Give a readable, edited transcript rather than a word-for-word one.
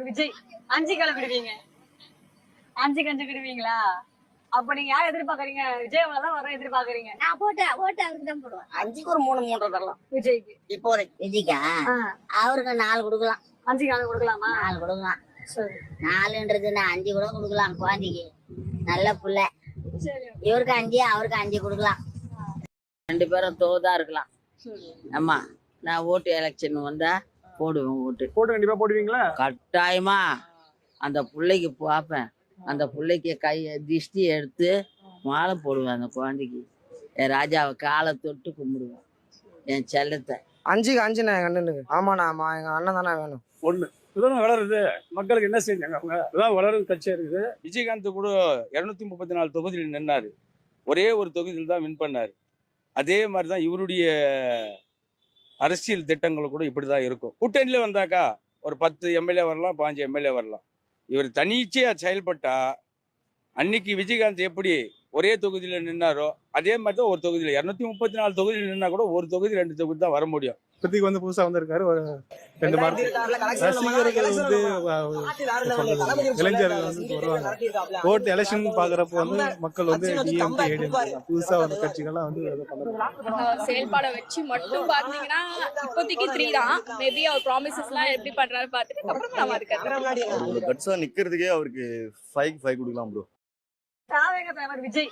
விஜய் 5 கிளம்பிடுவீங்க. 5க்கு 5 விடுவீங்களா? அப்ப நீங்க யார் எதிர்பார்க்கறீங்க? விஜய் தான் வர எதிர்பார்க்கறீங்க. நான் ஓட்டு அவருக்கு தான் போடுவேன். 5க்கு ஒரு 3 3 தரலாம் விஜய்க்கு. இப்போதைக்கு. விஜய்க்கா அவருக்கு 4 கொடுக்கலாம். 5க்கு 4 கொடுக்கலாமா? 4 கொடுக்கலாம். சரி. 4ன்றது 5 கூட கொடுக்கலாம். குழந்தைக்கு நல்ல புள்ள. சரி. இவருக்கு 5 அவருக்கு 5 கொடுக்கலாம். 2 பேரும் தோதா இருக்கலாம். ஆமா, நான் ஓட்டு எலெக்ஷன் வந்தா போடுவேன் ஓட்டு. கண்டிப்பா போடுவீங்களா? கட்டாயமா அந்த பிள்ளைக்கு பார்ப்பேன். அந்த பிள்ளைக்கு திஷ்டி எடுத்து மாலை போடுவேன். அந்த குழந்தைக்கு என் ராஜாவை காலை தொட்டு கும்பிடுவேன். என் செல்லத்தை 5க்கு 5 என் அண்ணனுக்கு. ஆமாண்ணா, ஆமா, எங்க அண்ணன் தானே வேணும். ஒண்ணு இதுதான் வளருது. மக்களுக்கு என்ன செஞ்சாங்க? அவங்க இதான் வளரும் கட்சியா இருக்குது. விஜயகாந்த் கூட 234 தொகுதியில் நின்னாரு. ஒரே ஒரு தொகுதியில் தான் வின் பண்ணாரு. அதே மாதிரி தான் இவருடைய அரசியல் திட்டங்கள் கூட இப்படிதான் இருக்கும். கூட்டணியில வந்தாக்கா ஒரு 10 எம்எல்ஏ வரலாம், 5 எம்எல்ஏ வரலாம். இவர் தனிச்சையா செயல்பட்டா அன்னைக்கு விஜயகாந்த் எப்படி ஒரே தொகுதியில நின்னாரோ அதே மாதிரி தான் ஒரு தொகுதியில 234 தொகுதியில் நின்னா கூட ஒரு தொகுதி 2 தொகுதி தான் வர முடியும். இப்போதைக்கு வந்து புதுசா வந்திருக்காரு. ஒரு 2 மாதம் ரசிகர்கள் வந்து இளைஞர்கள் வந்து வருவாங்க. ஓட்டு எலெக்ஷன் பாக்குறப்ப வந்து மக்கள் வந்து டிஎம்கே ஏடிஎம்கே புதுசா வந்த கட்சிகள்லாம் வந்து செயல்பாட வச்சு மட்டும் பாத்தீங்கன்னா இப்போதைக்கு 3 தான். மேபி அவர் ப்ராமிசஸ் எல்லாம் எப்படி பண்றாரு பாத்துட்டு அப்புறம் நம்ம இருக்காரு. கட்ஸா நிக்கிறதுக்கே அவருக்கு 5 கொடுக்கலாம் ப்ரோ. தாவேக தலைவர் விஜய்